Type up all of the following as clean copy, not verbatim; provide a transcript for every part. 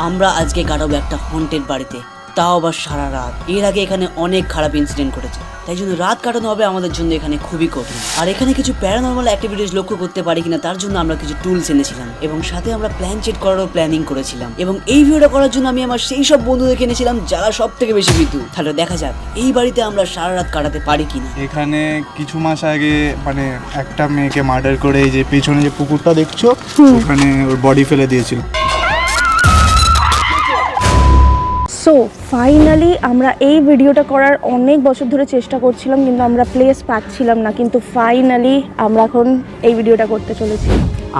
আমরা আজকে কাটাবো একটা হন্টেড বাড়িতে, তাও আবার সারা রাত। এর আগে এখানে অনেক খারাপ ইনসিডেন্ট ঘটেছে, তাই জন্য রাত কাটানো হবে আমাদের জন্য এখানে খুবই কঠিন। আর এখানে কিছু প্যারানর্মাল অ্যাক্টিভিটিস লক্ষ্য করতে পারি কিনা তার জন্য আমরা কিছু টুলস এনেছিলাম এবং সাথে আমরা প্ল্যান চেট করারও প্ল্যানিং করেছিলাম। এবং এই ভিডিওটা করার জন্য আমি আমার সেই সব বন্ধুদেরকে এনেছিলাম যারা সব থেকে বেশি ভীতু। তাহলে দেখা যাক এই বাড়িতে আমরা সারা রাত কাটাতে পারি কিনা। এখানে কিছু মাস আগে মানে একটা মেয়েকে মার্ডার করে এই যে পেছনে যে পুকুরটা দেখছো ওখানে ওর বডি ফেলে দিয়েছিল। সো ফাইনালি আমরা এই ভিডিওটা করার অনেক বছর ধরে চেষ্টা করছিলাম, কিন্তু আমরা প্লেস পাচ্ছিলাম না, কিন্তু ফাইনালি আমরা এখন এই ভিডিওটা করতে চলেছি।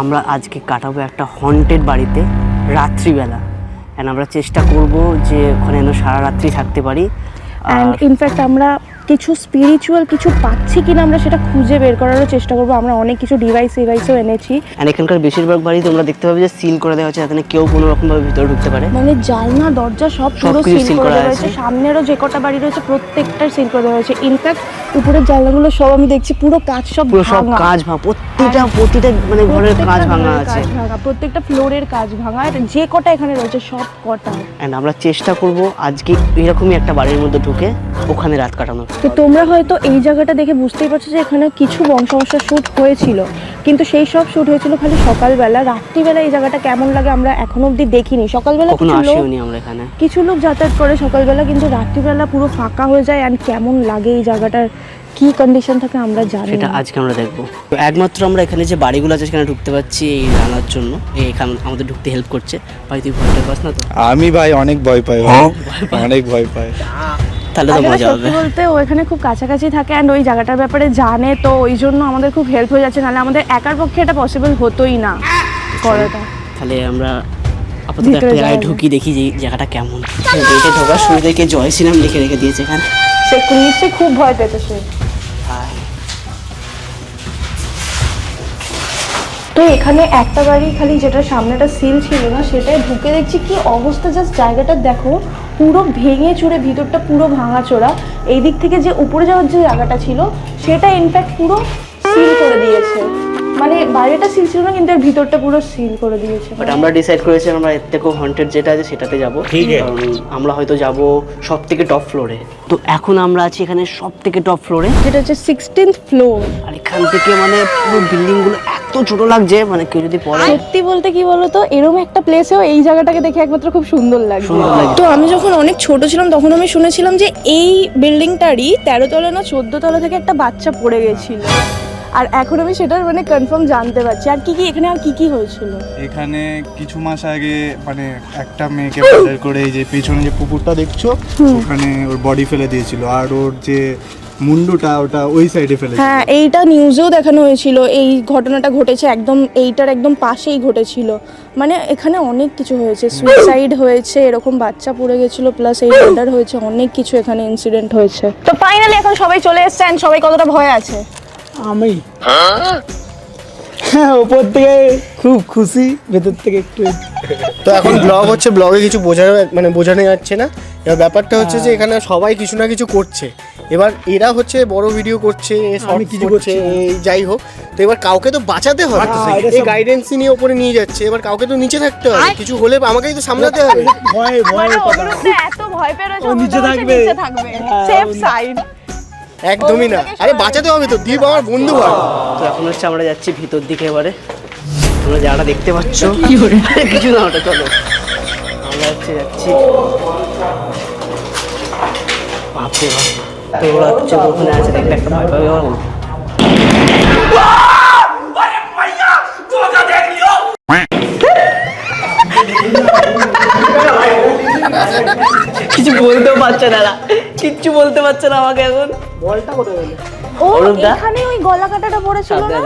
আমরা আজকে কাটাবো একটা হন্টেড বাড়িতে রাত্রিবেলা, অ্যান্ড আমরা চেষ্টা করব যে ওখানে যেন সারা রাত্রি থাকতে পারি। অ্যান্ড ইনফ্যাক্ট আমরা কিছু স্পিরিচুয়াল কিছু পাচ্ছি কিনা আমরা সেটা খুঁজে বের করারও চেষ্টা করবো। আমরা অনেক কিছু ডিভাইসও এনেছি। অ্যান্ড এখানকার বেশিরভাগ বাড়ি তোমরা দেখতে পাবে যে সিল করে দেওয়া হচ্ছে, যাতে কেউ কোনো রকমভাবে ভিতরে ঢুকতে পারে। মানে জানলা দরজা সব পুরো সিল করে দেওয়া হয়েছে। সামনেরও যে কটা বাড়ি রয়েছে প্রত্যেকটার সিল করে দেওয়া হয়েছে। ইনফ্যাক্ট উপরের জানলাগুলো সব আমি দেখছি পুরো কাজ সব কাজ ভাঙা, প্রতিটা মানে ঘরের কাজ ভাঙা আছে, প্রত্যেকটা ফ্লোরের কাজ ভাঙা, আর যে কটা এখানে রয়েছে সব কটা। অ্যান্ড আমরা চেষ্টা করব আজকে এরকমই একটা বাড়ির মধ্যে ঢুকে ওখানে রাত কাটানোর। তো তোমরা হয়তো এই জায়গাটা দেখে বুঝতেই পারছো যে এখানে কিছু বংশমশা শ্যুট হয়েছিল, কিন্তু সেই সব শ্যুট হয়েছিল খালি সকালবেলা। রাত্রিবেলা এই জায়গাটা কেমন লাগে আমরা এখনো অবধি দেখিনি। সকালবেলা কিছু লোক যাতায়াত করে সকালবেলা, কিন্তু রাত্রিবেলা পুরো ফাঁকা হয়ে যায়। আর কেমন লাগে এই জায়গাটার কি কন্ডিশন থাকে আমরা জানি, সেটা আজকে আমরা দেখবো। তো একমাত্র আমরা এখানে যে বাড়িগুলো আছে সেখানে ঢুকতে পারছি এই রান্নার জন্য, এখানে আমাদের ঢুকতে হেল্প করছে। ভাই তুই ভয় পাস না তো? আমি ভাই অনেক ভয় পাই, অনেক ভয় পাই। তাহলে তো মজা হবে। সত্যি বলতে ও এখানে খুব কাছাকাছি থাকে অ্যান্ড ওই জায়গাটার ব্যাপারে জানে, তো ওই জন্য আমাদের খুব হেল্প হয়ে যাচ্ছে। নাহলে আমাদের একার পক্ষে এটা পসিবল হতোই না করাটা। তাহলে আমরা আপাতত একটা জায়গায় ঢুকি, দেখি যে জায়গাটা কেমন। গেটে ঢোকার শুরু থেকে জয় শ্রীরাম লিখে রেখে দিয়েছে এখানে। সে নিশ্চয়ই খুব ভয় পেত সে। তো এখানে একটা বাড়ি খালি যেটা সামনেটা সিল ছিল না, সেটাই ঢুকে দেখছি কি অবস্থা। জাস্ট জায়গাটা দেখো, পুরো ভেঙে চুরে, ভিতরটা পুরো ভাঙাচোরা। এই দিক থেকে যে উপরে যাওয়ার যে জায়গাটা ছিল সেটা ইনফ্যাক্ট পুরো সিল করে দিয়েছে। মানে বাইরেটা সিল ছিল না, কিন্তু এর ভিতরটা পুরো সিল করে দিয়েছে। বাট আমরা ডিসাইড করেছি আমরা এর থেকেও হন্টেড যেটা আছে সেটাতে যাবো। আমরা হয়তো যাব সব থেকে টপ ফ্লোরে। তো এখন আমরা আছি এখানে সব থেকে টপ ফ্লোরে, যেটা হচ্ছে 16th ফ্লোর। আর এখান থেকে মানে পুরো বিল্ডিং গুলো এত ছোট লাগছে, মানে কেউ যদি পড়ে। সত্যি বলতে কি বলতো, এরকম একটা প্লেসেও এই জায়গাটাকে দেখে একমাত্র খুব সুন্দর লাগে। তো আমি যখন অনেক ছোট ছিলাম তখন আমি শুনেছিলাম যে এই বিল্ডিংটারই 13 তলা না 14 তলা থেকে একটা বাচ্চা পড়ে গেছিল। আর এখন আমি সেটার মানে কনফার্ম জানতে পারছি। আর কি কি এখানে আর কি কি হয়েছিল? এখানে কিছু মাস আগে মানে একটা মেয়েকে মার্ডার করে এই যে পেছনে যে পুকুরটা দেখছো ওখানে ওর বডি ফেলে দিয়েছিল, আর ওর যে মুন্ডুটা ওটা ওই সাইডে ফেলে। হ্যাঁ, এইটা নিউজেও দেখানো হয়েছিল। এই ঘটনাটা ঘটেছে একদম এইটার একদম পাশেই ঘটেছিল। মানে এখানে অনেক কিছু হয়েছে, সুইসাইড হয়েছে, এরকম বাচ্চা পড়ে গেছিল, প্লাস এই মার্ডার হয়েছে, অনেক কিছু এখানে ইনসিডেন্ট হয়েছে। তো ফাইনালি এখন সবাই চলে এসেছেন। সবাই কতটা ভয় আছে? আমি হ্যাঁ, উপর থেকে খুব খুশি, ভেতর থেকে একটু। তো এখন ব্লগ হচ্ছে, ব্লগে কিছু বোঝানো যাচ্ছে না। এবার ব্যাপারটা হচ্ছে যে এখানে সবাই কিছু না কিছু করছে। এবার এরা হচ্ছে বড় ভিডিও করছে, আমি কিছু করছে, যাই হোক। তো এবার কাউকে তো বাঁচাতে হবে, এই গাইডেন্স নিয়ে উপরে নিয়ে যাচ্ছে। এবার কাউকে তো নিচে থাকতে হবে, কিছু হলে আমাকেই তো সামলাতে হবে। ভয় ভয় এত ভয় পেয়ে রয়েছে, ও নিচে থাকবে, সেফ সাইড। একদমই না, আরে বাঁচাতে হবে তো, দীপ আমার বন্ধু হয়। তো এখন হচ্ছে আমরা যাচ্ছি ভিতর দিকে। এবারে তোমরা যারা দেখতে পাচ্ছ কিছু না, ওটা চলো আমরা যাচ্ছি। বাপরে বাপ, তো ওরা হচ্ছে ওখানে আছে, দেখলে একটা ভয় পাবে। কিছু বলতেও পারছে না, কিচ্ছু বলতে পারছে না আমাকে এখন। বলটা কোথায় গেল? ও এখানে ওই গলা কাটাটা পড়েছিল না?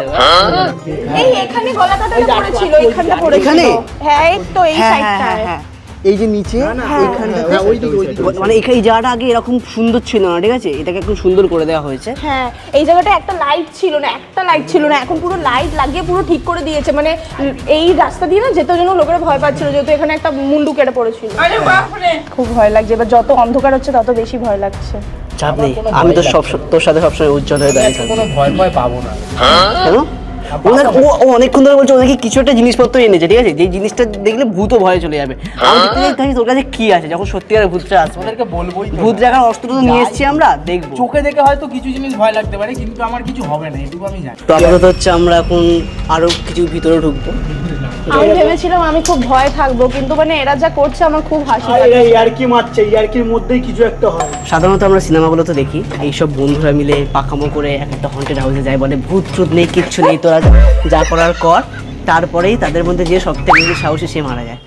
এই এখানে গলা কাটাটা পড়েছিল, এইখানটা পড়েছিল। হ্যাঁ, এই তো এই সাইডটায়। এই যে নিচে মানে এই জায়গাটা আগে এরকম সুন্দর ছিল না, ঠিক আছে? এটাকে একটু সুন্দর করে দেওয়া হয়েছে। হ্যাঁ, এই জায়গাটা একটা লাইট ছিল না, এখন পুরো লাইট লাগিয়ে পুরো ঠিক করে দিয়েছে। মানে এই রাস্তা দিয়ে না যেতে জন্য লোকেরা ভয় পাচ্ছিল, যেহেতু এখানে একটা মুন্ডু কেটে পড়েছিল। খুব ভয় লাগছে। এবার যত অন্ধকার হচ্ছে তত বেশি ভয় লাগছে। চাপ নেই, আমি তো তোর সাথে সবসময় উজ্জ্বল হয়ে দাঁড়িয়ে থাকবো। ভয় পাবো না। কেন? ও অনেকক্ষণ ধরে বলছে ওনাকে কিছু একটা জিনিসপত্র এনেছে, ঠিক আছে, যে জিনিসটা দেখলে ভূতও ভয়ে চলে যাবে। আমি দেখতে চাই তোর কাছে কি আছে, যখন সত্যিকারের ভূতটা আসবে। ওদেরকে বলবোই তো। ভূত দেখার অস্ত্র তো নিয়ে এসেছি আমরা, দেখবো। চোখে দেখে হয়তো কিছু জিনিস ভয় লাগতে পারে, কিন্তু আমার কিছু হবে না, এটুকু আমি জানি। তো আপাতত হচ্ছে আমরা এখন আরো কিছু ভিতরে ঢুকবো। আমি ভেবেছিলাম আমি খুব ভয় থাকবো, কিন্তু মানে এরা যা করছে আমার খুব হাসি আর পাচ্ছে। এরা ইয়ার্কি মারছে, ইয়ার্কির মধ্যেই কিছু একটা হয়। সাধারণত আমরা সিনেমাগুলো তো দেখি, এইসব বন্ধুরা মিলে পাকামো করে একটা হন্টেড হাউসে যায়, বলে ভূত ট্রুত নেই, কিচ্ছু নেই, তোরা যা করার কর। তারপরেই তাদের মধ্যে যে সবথেকে বেশি সাহসী সে মারা যায়,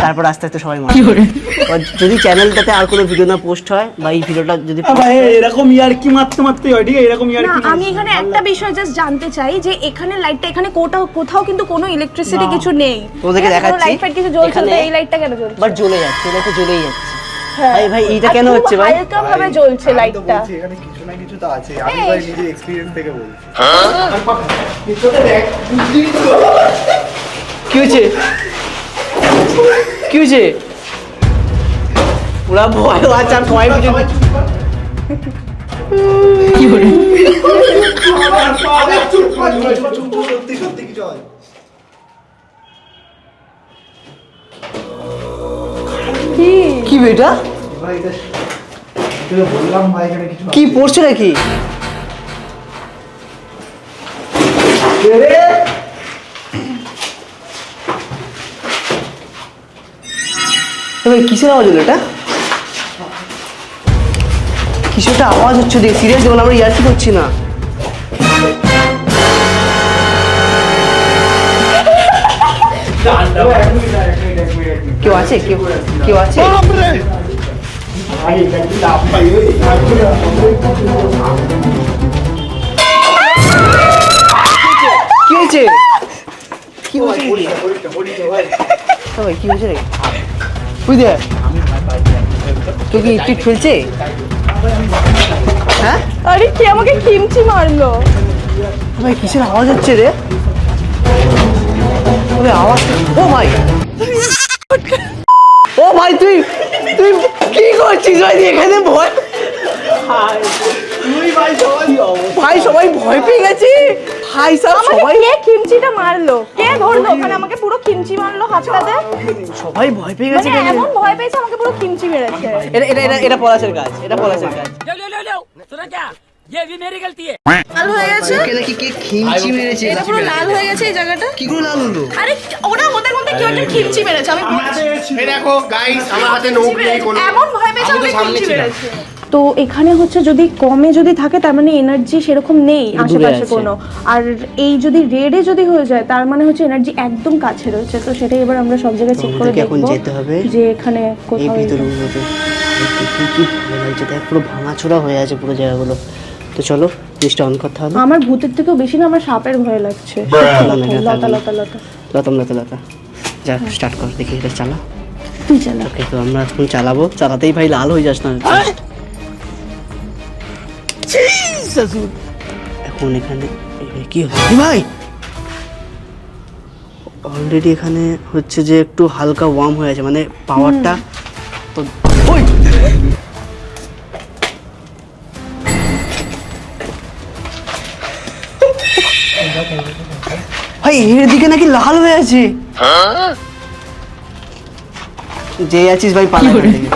তারপর আস্তে আস্তে সবাই মারা যায়। আর যদি চ্যানেলটাতে আর কোনো ভিডিও না পোস্ট হয়, বা এই ভিডিওটা যদি ভাই এরকম ইয়ার্কি মারতে মারতেই হয়, ঠিক আছে, এরকম না ইয়ার্কি আমি এখানে একটা বিষয় জাস্ট জানতে চাই যে এখানে লাইটটা এখানে কোথাও কিন্তু কোনো ইলেকট্রিসিটি কিছু নেই, তোদেরকে দেখাচ্ছি। লাইট ফাইট কিছু জ্বলছে না, এখানে- এই লাইটটা কেন জ্বলছে? বাট জ্বলে যাচ্ছে, এটা তো জ্বলেই যাচ্ছে। হ্যাঁ। ভাই ভাই এইটা আর কেন খুব হচ্ছে ভাই? হালকা ভাবে জ্বলছে আমি তো লাইটটা। বলছি এখানে কিছু না কিছু তো আছে, আমি ভাই নিজের এক্সপেরিয়েন্স থেকে বলছি। কি হয়েছে? কি হয়েছে? পুরা ভয় আছে, আর ভয় বুঝে কি করে? সত্যি সত্যি কিছু হয়। কি বেটা? ভাই এটা তোকে বললাম ভাই এখানে কিছু কি পড়ছে নাকি? ভাই কিসের আওয়াজ হলো এটা? কিছু একটা আওয়াজ হচ্ছে, দেখ সিরিয়াস দেখুন, আমরা ইয়ার্কি করছি না। কেউ আছে? কেউ আছে? কি হয়েছে? কি হয়েছে? ভাই কি হয়েছে রে? বুঝলি কেউ কি ইট ফেলছে? হ্যাঁ আরে কে আমাকে কিমচি মারলো? ভাই কিসের আওয়াজ হচ্ছে রে? ওরে আওয়াজ, ও ভাই, ও ভাই তুই তুই কি করছিস ভাই এখানে? ভয় ভাই, সবাই ভয় পেয়ে গেছে ভাই সাহেব, আমাকে সবাই কে কিমচিটা মারলো? কে ধরলো ওখানে আমাকে? পুরো কিমচি মারলো হাতটাতে। সবাই ভয় পেয়ে গেছে। মানে এমন ভয় পেয়েছে আমাকে পুরো কিমচি মেরেছে। এটা পলাশের কাজ, এটা পলাশের কাজ। লাল হয়ে গেছে, ওকে নাকি কে খিমচি মেরেছে? এটা পুরো লাল হয়ে গেছে এই জায়গাটা। কি করে লাল হলো? আরে ওরা ওদের মধ্যে কেউ একটা কিমচি মেরেছে, আমি বলছি। এই দেখো গাইস, আমার হাতে নোক নেই কোনো। এমন ভয় পেয়েছে আমাকে কিমচি মেরেছে। তো এখানে হচ্ছে যদি কমে যদি থাকে তার মানে এনার্জি সেরকম নেই আশেপাশে আছে। কোনো, আর এই যদি রেডে যদি হয়ে যায় তার মানে হচ্ছে এনার্জি একদম কাছে রয়েছে। তো সেটাই এবার আমরা সব জায়গায় চেক করে আমাদেরকে এখন দেখবো যেতে হবে যে এখানে এই কোথাও ভিতরগুলোতে। কি ভালো লাগছে, দেখ পুরো ভাঙাচোরা হয়ে আছে পুরো জায়গাগুলো। তো চলো লিস্টটা অন করতে হবে। আমার ভূতের থেকেও বেশি না আমার সাপের ভয় লাগছে। লতা লতা লতা লতা যা স্টার্ট কর, দেখি এটা চালা। তুই চালা। ওকে তো আমরা এখন চালাবো, চালাতেই ভাই লাল হয়ে যাস না। এখন এখানে কি হচ্ছে ভাই? অলরেডি এখানে হচ্ছে যে একটু হালকা ওয়ার্ম হয়ে আছে, মানে পাওয়ারটা তো ওই ভাই এর দিকে নাকি লাল হয়ে আছে। যে আছিস ভাই পালা করে দেখি।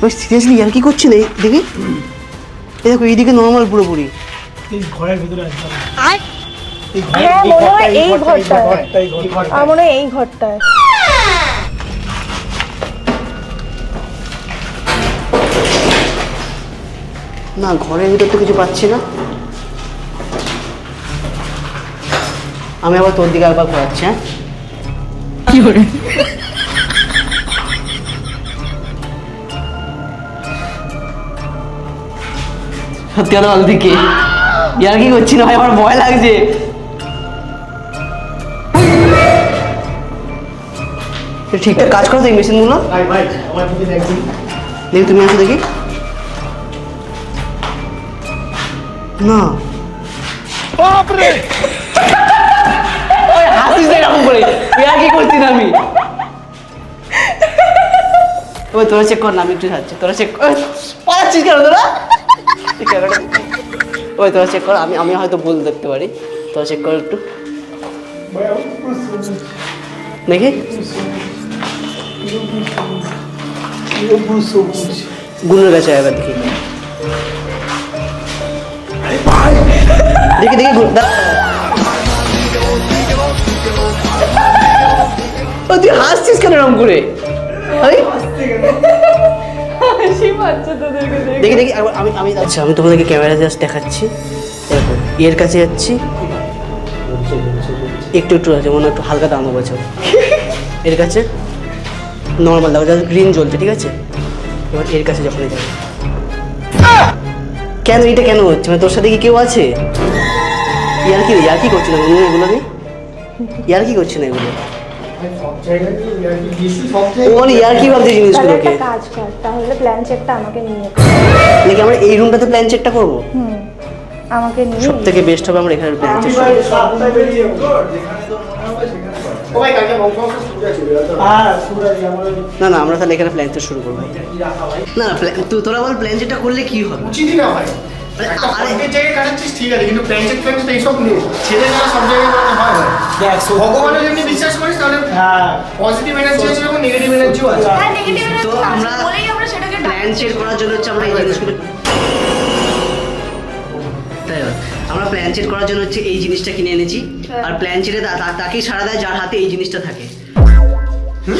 ওই সিরিয়াসলি আর কি করছি না দেখি, এই দেখো এইদিকে নর্মাল পুরোপুরি। এই ঘরের ভিতরে আসবে। হ্যাঁ মনে হয় এই ঘরটায়, আমার মনে হয় এই ঘরটায়। না ঘরের ভিতর তো কিছু পাচ্ছি না। আমি আবার তোর দিকে একবার ঘোরাচ্ছি। হ্যাঁ কি করে? সত্যি কথা বলতে কি ইয়ার কি করছি না ভাই, আমার ভয় লাগছে। ঠিকঠাক কাজ করো তো এই মেশিনগুলো। ভাই ভাই আমার দিকে দেখবি। দেখি তুমি আসো দেখি। না ওই হাসিস না এরকম করে, ইয়ার কি করছি না আমি। ওই তোরা চেক কর না, আমি একটু যাচ্ছি, তোরা চেক কর। পালাচ্ছিস কেন তোরা? ওই তোরা চেক কর, আমি হয়তো ভুল দেখতে পারি, তোরা চেক কর একটু দেখি। গুলোর কাছে এবার দেখি, দেখি দেখি তুই হাসছিস কেন এরকম করে? দেখি দেখি আমি আচ্ছা আমি তোমাদেরকে ক্যামেরা জাস্ট দেখাচ্ছি। দেখো এর কাছে যাচ্ছি, একটু একটু আছে মনে একটু হালকা দাম আছে। এর কাছে নর্মাল দেখো, জাস্ট গ্রিন জ্বলছে, ঠিক আছে। এবার এর কাছে যখন যাবে, কেন এটা কেন হচ্ছে? মানে তোর সাথে কি কেউ আছে? ইয়ার কি করছি না এগুলো, আমি ইয়ার কি করছি না এগুলো, ইয়ার কি ভাবছি তাহলে জিনিসগুলোকে। একটা কাজ কর, তাহলে প্ল্যান চেকটা আমাকে নিয়ে নাকি আমরা এই রুমটাতে প্ল্যান চেকটা করবো? আমাকে নিয়ে সব থেকে বেস্ট হবে আমরা এখানে প্ল্যান চেক করবো। না না আমরা তাহলে এখানে প্ল্যান চেক শুরু করবো। না তোরা বল প্ল্যান চেকটা করলে কি হবে? উচিতই না ভাই, একটা অনেকের জায়গায় কাটাচ্ছিস ঠিক আছে, কিন্তু প্ল্যানচেট এইসব নেই, ছেলে যারা সব জায়গায় করানো হয় ভাই। দেখ ভগবানের যেমনি বিশ্বাস করিস তাহলে হ্যাঁ পজিটিভ এনার্জি আছে এবং নেগেটিভ এনার্জিও আছে। তো আমরা প্ল্যান চেক করার জন্য হচ্ছে আমরা এই জিনিসগুলো, তাই না? আমরা প্ল্যান চেক করার জন্য হচ্ছে এই জিনিসটা কিনে এনেছি, আর প্ল্যান চেটে তাকেই সারা দেয় যার হাতে এই জিনিসটা থাকে।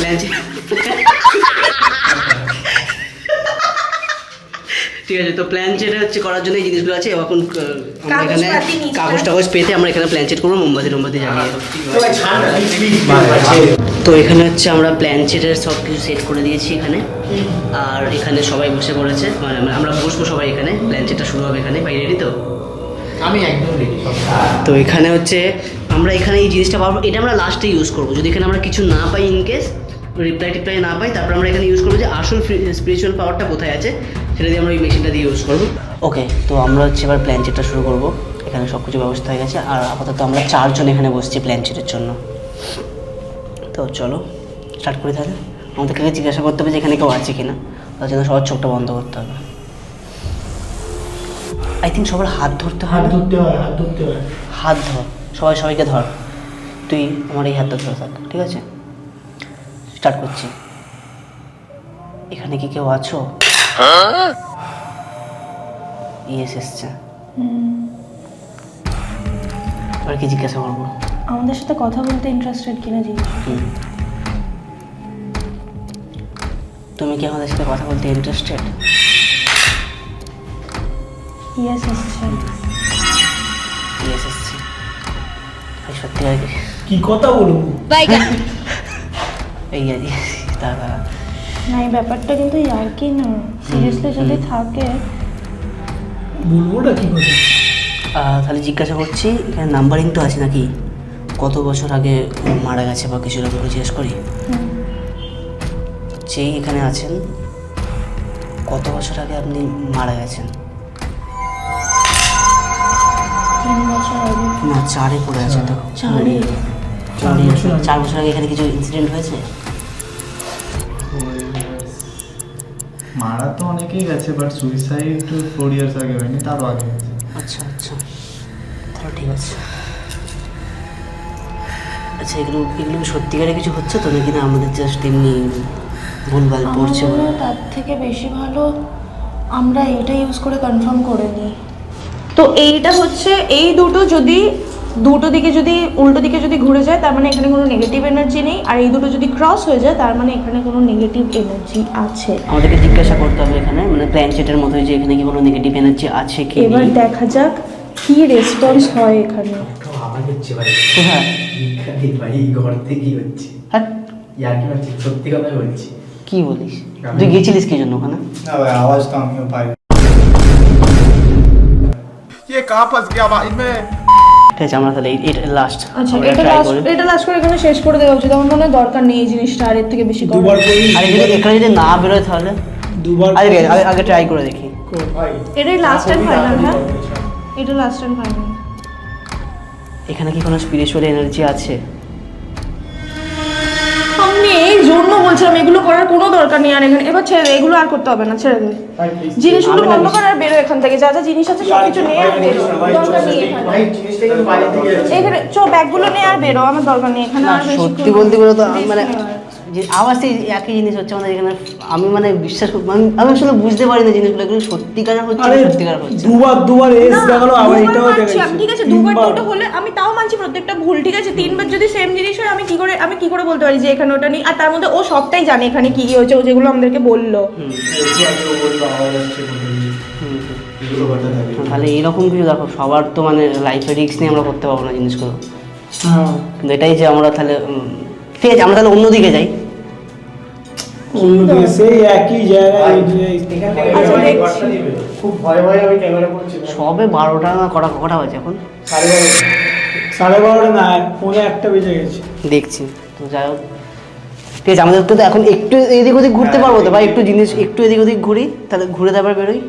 প্ল্যান চেক ঠিক আছে। তো প্ল্যান চেটে হচ্ছে করার জন্য এই জিনিসগুলো আছে। এখন আমরা এখানে কাগজ টাগজ পেতে আমরা এখানে প্ল্যান চেট করবো মোমবাতি টোমবাতি জ্বালিয়ে। তো এখানে হচ্ছে আমরা প্ল্যান চেটের সব কিছু সেট করে দিয়েছি এখানে, আর এখানে সবাই বসে পড়েছে, মানে আমরা বসবো সবাই এখানে, প্ল্যান চেটটা শুরু হবে এখানে। ভাই রেডি তো? আমি একদম রেডি। তো এখানে হচ্ছে আমরা এখানে এই জিনিসটা পাবো, এটা আমরা লাস্টে ইউজ করবো। যদি এখানে আমরা কিছু না পাই, ইনকেস রিপ্লাই টিপ্লাই না পাই, তারপর আমরা এখানে ইউজ করবো যে আসল স্পিরিচুয়াল পাওয়ারটা কোথায় আছে, সেটা দিয়ে আমরা ওই মেশিনটা দিয়ে ইউজ করবো। ওকে, তো আমরা হচ্ছে এবার প্ল্যান চেটটা শুরু করবো। এখানে সব কিছু ব্যবস্থা হয়ে গেছে, আর আপাতত আমরা 4 জন এখানে বসছি প্ল্যান চেটের জন্য। তো চলো স্টার্ট করি তাহলে। আমাদেরকে জিজ্ঞাসা করতে হবে যে এখানে কেউ আছে কিনা, তার জন্য সবার চোখটা বন্ধ করতে হবে। আই থিঙ্ক সবার হাত ধরতে হাত হবে। ধরতে হয়, হাত ধরতে হয়। হাত ধর, সবাইকে ধর। তুই আমার এই হাতটা ধরে থাক, ঠিক আছে? স্টার্ট করছি। এখানে কি কেউ আছো? ইয়েস এসছে। আর কি জিজ্ঞাসা করবো? আমাদের সাথে কথা বলতে ইন্টারেস্টেড কিনা জিজ্ঞেস। তুমি কি আমাদের সাথে কথা বলতে ইন্টারেস্টেড? ইয়েস এসছে। ইয়েস এসছে। সত্যি আর কি কি কথা বলবো? এই আর কি দাদা। না এই ব্যাপারটা কিন্তু আর কি না, সিরিয়াসলি যদি থাকে বলবোটা কি করে? তাহলে জিজ্ঞাসা করছি, এখানে নাম্বারিং তো আছে নাকি? কত বছর আগে মারা গেছে বা কিছু রকম জিজ্ঞেস করি। যেই এখানে আছেন, কত বছর আগে আপনি মারা গেছেন? 3 বছর আগে। না 4-এ পড়ে আছে তো। 4-এ? 4 বছর আগে এখানে কিছু ইনসিডেন্ট হয়েছে? মারা তো অনেকেই গেছে, বাট সুইসাইড 4 ইয়ার্স আগে হয়নি, তারও আগে। আচ্ছা আচ্ছা, তাহলে ঠিক আছে। আচ্ছা এগুলো কি সত্যিকারে কিছু হচ্ছে তো, নাকি না আমাদের জাস্ট এমনি ভুলভাল পড়ছে? আমার মনে হয় তার থেকে বেশি ভালো আমরা এটা ইউজ করে কনফার্ম করে নিই। তো এইটা হচ্ছে এই দুটো দিকে যদি উল্টো দিকে যদি ঘুরে যায়, তার মানে এখানে কোনো নেগেটিভ এনার্জি নেই, আর এই দুটো যদি ক্রস হয়ে যায় তার মানে এখানে কোনো নেগেটিভ এনার্জি আছে। আমাদেরকে জিজ্ঞাসা করতে হবে এখানে, মানে প্ল্যান চেটের মতোই, যে এখানে কি কোনো নেগেটিভ এনার্জি আছে কি? এবার দেখা যাক কি রেসপন্স হয় এখানে। আমার হচ্ছে ভাই, হ্যাঁ ভাই ঘর থেকে হচ্ছে। হ্যাঁ ইয়ার কি হচ্ছে, সত্যি কথা বলছি। কি বলিস? তুই গেছিলিস কি জন্য ওখানে? না ভাই, আওয়াজ তো আমিও পাই। ये कहाँ फंस गया भाई मैं। ঠিক আছে, আমরা তাহলে এটা লাস্ট। আচ্ছা এটা লাস্ট করে এখানে শেষ করে দেওয়া উচিত। আমার মনে হয় দরকার নেই এই জিনিসটা আর এর থেকে বেশি করার। দুবার করে আর এখানে যদি না বেরোয় তাহলে দুবার আগে ট্রাই করে দেখি। এটাই লাস্ট এন্ড ফাইনাল। হ্যাঁ এটা লাস্ট এন্ড ফাইনাল। এখানে কি কোনো স্পিরিচুয়াল এনার্জি আছে? আমি এই জন্য বলছি বলছিলাম এগুলো করার কোনো দরকার নেই আর এখানে। এবার ছেড়ে দে, এগুলো আর করতে হবে না, ছেড়ে দে। জিনিসগুলো বন্ধ কর আর বেরো এখান থেকে, যা যা জিনিস আছে সব কিছু নিয়ে আর বেরো, দরকার নেই এখানে। এখানে ব্যাগগুলো নিয়ে আর বেরো, আমার দরকার নেই এখানে আর বেশি। সত্যি বলতে গেলে তো মানে যে আবার সেই একই জিনিস হচ্ছে আমাদের এখানে। আমি মানে বিশ্বাস আমি আসলে বুঝতে পারি না জিনিসগুলো এগুলো সত্যিকার হচ্ছে আরে না সত্যিকার হচ্ছে না। দুবার এস দেখালো, আবার এটাও মানছি দেখাচ্ছে। আমি, ঠিক আছে দুবার দুটো হলে আমি তাও মানছি প্রত্যেকটা ভুল, ঠিক আছে। তিনবার যদি সেম জিনিস হয় আমি কি করে বলতে পারি যে এখানে ওটা নেই? আর তার মধ্যে ও সবটাই জানে এখানে কি কি হয়েছে, ও যেগুলো আমাদেরকে বললো। তাহলে এরকম কিছু দেখো, সবার তো মানে লাইফে রিস্ক নিয়ে আমরা করতে পারবো না জিনিসগুলো। হ্যাঁ, কিন্তু এটাই যে আমরা তাহলে ঠিক আছে, আমরা তাহলে অন্যদিকে যাই। অন্যদিকে সেই একই জায়গায় আচ্ছা দেখছি। খুব ভয় ভয় আমি ক্যামেরা করছি। সবে 12টা না কটা বাজে এখন? 12:30 না, 1:45 বেজে গেছে। দেখছি তো যাই হোক, ঠিক আছে। আমাদেরকে তো এখন একটু এদিক ওদিক ঘুরতে পারবো তো ভাই? একটু জিনিস একটু এদিক ওদিক ঘুরি, তাহলে ঘুরে তারপর বেরোই।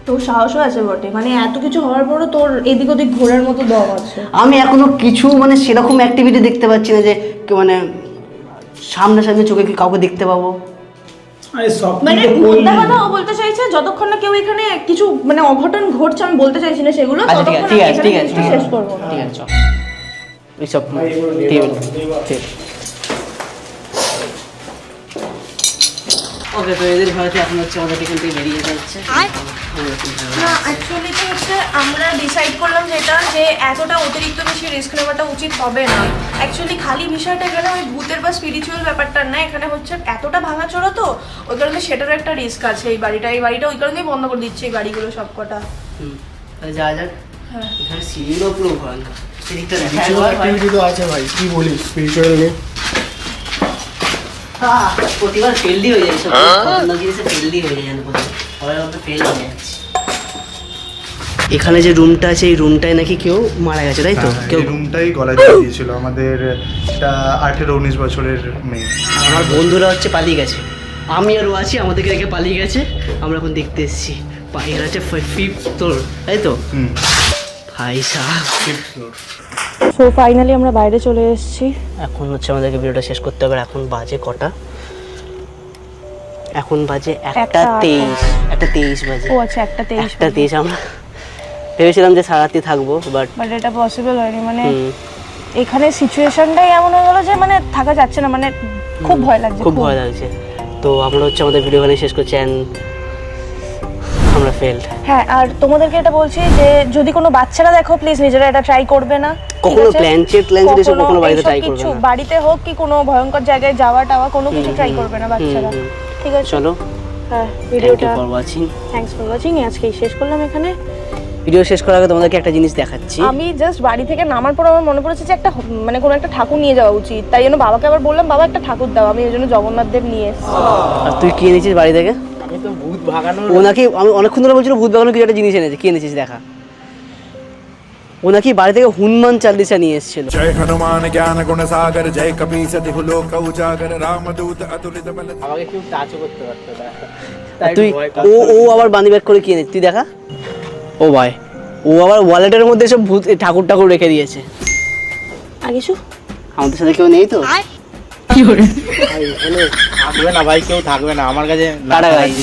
তোর সাহসও আছে বটে, মানে এত কিছু হওয়ার পরও তোর এদিক ওদিক ঘোরার মতো দম আছে। আমি এখনো কিছু মানে সেরকম অ্যাক্টিভিটি দেখতে পাচ্ছি না যে মানে সামনাসামনি চোখে কি কাউকে দেখতে পাবো। আরে সব মানে কিছু মোদ্দা কথা ও বলতে চাইছে যতক্ষণ না কেউ এখানে কিছু মানে অঘটন ঘটছে, আমি বলতে চাইছি না সেগুলো, আচ্ছা ঠিক ততক্ষণ আছে, ঠিক আমি আছে, এখানে ঠিক আছে, জিনিসটা শেষ করবো না। ঠিক আছে, চল ওইসব টেবিল ঠিক। ওকে, তো এদের ভয়তে এখন হচ্ছে আমাদের এখান থেকে বেরিয়ে যেতে হচ্ছে। না অ্যাকচুয়ালি তো হচ্ছে আমরা ডিসাইড করলাম যেটা যে এতটা অতিরিক্ত বেশি রিস্ক নেওয়াটা উচিত হবে না। অ্যাকচুয়ালি খালি বিষয়টা এখানে ওই ভূতের বা স্পিরিচুয়াল ব্যাপারটা না, এখানে হচ্ছে এতটা ভাঙাচোরা তো ওই কারণে সেটারও একটা রিস্ক আছে। এই বাড়িটা ওই কারণেই বন্ধ করে দিচ্ছে এই বাড়িগুলো সব কটা। তাহলে যা যাক। হ্যাঁ এখানে সিঁড়িগুলো পুরো ভয়ঙ্কর, সেদিকটা দেখা স্পিরিচুয়াল অ্যাক্টিভিটি তো আছে ভাই, কি বলিস স্পিরিচুয়াল নিয়ে? প্রতিবার ফেলডি হয়ে যায়, সব খতরনাক জিনিসে ফেলডি হয়ে যায়, সবাই আমাকে ফেল হয়ে যাচ্ছে। এখানে যে রুমটা আছে এই রুমটায় নাকি কেউ মারা গেছে, তাই তো? কেউ রুমটাই গলা দিয়ে দিয়েছিল আমাদের একটা 18-19 বছরের মেয়ে। আমার বন্ধুরা হচ্ছে পালিয়ে গেছে, আমি আর ও আছি, আমাদেরকে রেখে পালিয়ে গেছে। আমরা এখন দেখতে এসেছি এখানে হচ্ছে 5th ফ্লোর, তাই তো? ভাই সাহেব, 5th floor। সো ফাইনালি আমরা বাইরে চলে এসেছি। এখন হচ্ছে আমাদেরকে ভিডিওটা শেষ করতে হবে। এখন বাজে কটা? এখন বাজে 1:23 বাজে। ও আচ্ছা 1:23। আমরা ভেবেছিলাম যে সারা রাতি থাকবো, বাট এটা পসিবল হয়নি। মানে এখানে সিচুয়েশনটাই এমন হয়ে গেলো যে মানে থাকা যাচ্ছে না, মানে খুব ভয় লাগছে, খুব ভয় লাগছে। তো আমরা হচ্ছে আমাদের ভিডিও এখানে শেষ করছি and আমরা ফেলড। হ্যাঁ, আর তোমাদেরকে এটা বলছি যে যদি কোনো বাচ্চারা দেখো প্লিজ নিজেরা এটা ট্রাই করবে না। কখনো প্ল্যান যদি সব কখনো বাড়িতে ট্রাই করবে না। বাড়িতে হোক কি কোনো ভয়ঙ্কর জায়গায় যাওয়া টাওয়া কোনো কিছু ট্রাই করবে না বাচ্চারা, ঠিক আছে? চলো, হ্যাঁ, থ্যাংক ভিডিওটা you for watching. Thanks for watching. আজকেই শেষ করলাম এখানে। ভিডিও শেষ করার আগে তোমাদেরকে একটা জিনিস দেখাচ্ছি। আমি জাস্ট বাড়ি থেকে নামার পর আমার মনে পড়েছে যে একটা মানে কোনো একটা ঠাকুর নিয়ে যাওয়া উচিত, তাই জন্য বাবাকে আবার বললাম বাবা একটা ঠাকুর দাও। আমি ওই জন্য জগন্নাথ দেব নিয়ে এসেছি। আর তুই কি এনেছিস বাড়ি থেকে? আমি তো ভূত ভাগানোর ও নাকি, আমি অনেকক্ষণ ধরে বলছিল ভূত বাগানো কিছু একটা জিনিস এনেছে, কি এনেছিস দেখা। ও নাকি বাড়ি থেকে হনুমান চালিসা নিয়ে এসেছিল। जय हनुमान ज्ञान गुण सागर जय कपीस तिहु लोक उजागर रामदूत अतुलित बल। আমাকে কেউ টাচও করতে পারতো না। আর তুই ও আবার বানি ব্যাগ করে কি এনেছিস তুই দেখা। ও ভাই, ও আবার ওয়ালেটের মধ্যে সব ভূত ঠাকুর রেখে দিয়েছে। আর কিছু আমাদের সাথে কেউ নেই তো? থাকবে না ভাই, কেউ থাকবে না আমার কাছে। Tata guys.